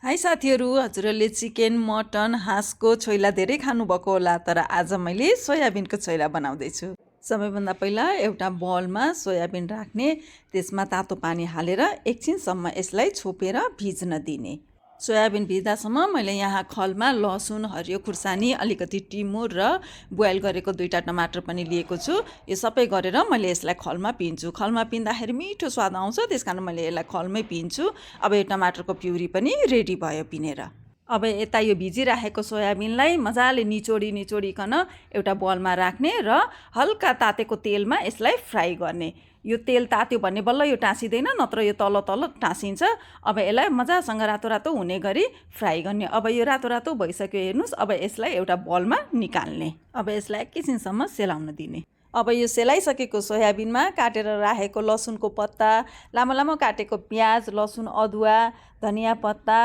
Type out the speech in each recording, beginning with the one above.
High साथीहरू, हजुरहरूले chicken mutton हाँसको choila धेरै खानुभएको होला, तर आज मैले सोयाबिनको छोइला बनाउँदैछु। सबैभन्दा पहिला एउटा बलमा सोयाबिन राख्ने, त्यसमा तातो पानी हालेर एकछिनसम्म यसलाई छोपेर भिज्न दिने। सोयाबिन भिज्दासम्म मैले यहाँ खलमा लसुन, हरियो खुर्सानी, अलिकति टिमुर र बोइल गरेको 2टा टमाटर पनि लिएको छु। यो सबै गरेर मैले यसलाई खलमा पिन्छु। खलमा पिन्दाखेरि मिठो स्वाद आउँछ, त्यसकारण मैले यसलाई खलमै पिन्छु। अब यो टमाटरको प्युरी पनि रेडी भयो पिनेर। अब यता यो भिजिराखेको सोयाबिनलाई मजाले निचोडिकन एउटा बलमा राख्ने र हल्का तातेको तेलमा यसलाई फ्राई गर्ने। यो तेल तात्यो भने बल्ल यो टाँसिँदैन, नत्र यो तल टाँसिन्छ। अब यसलाई मजासँग रातो हुने गरी फ्राई गर्ने। अब यो रातो भइसक्यो, हेर्नुहोस्। अब यसलाई एउटा बलमा निकाल्ने। अब यसलाई एकैछिनसम्म सेलाउन दिने। अब यो सेलाइसकेको सोयाबिनमा काटेर राखेको लसुनको पत्ता, लामो काटेको प्याज, लसुन, अदुवा, धनिया पत्ता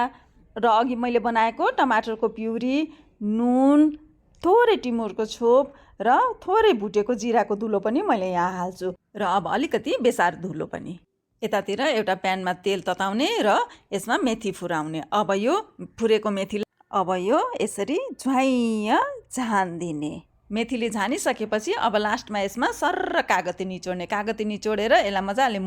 र अघि मैले बनाएको टमाटरको प्युरी, नुन, थोरै टिमुरको छोप र थोरै भुटेको जिराको धुलो पनि मैले यहाँ हाल्छु, र अब अलिकति बेसार धुलो पनि। यतातिर एउटा प्यानमा तेल तताउने र यसमा मेथी फुराउने। अब यो फुरेको मेथीलाई अब यो यसरी झ्वाइँ झानिदिने। मेथीले झानिसकेपछि अब लास्टमा यसमा सर्र कागती निचोड्ने। कागती निचोडेर यसलाई मजाले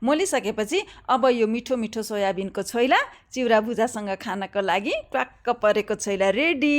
मोलिसकेपछि अब यो मिठो सोयाबिनको छोइला चिउरा भुजासँग खानको लागि ट्वाक्क परेको छोइला रेडी।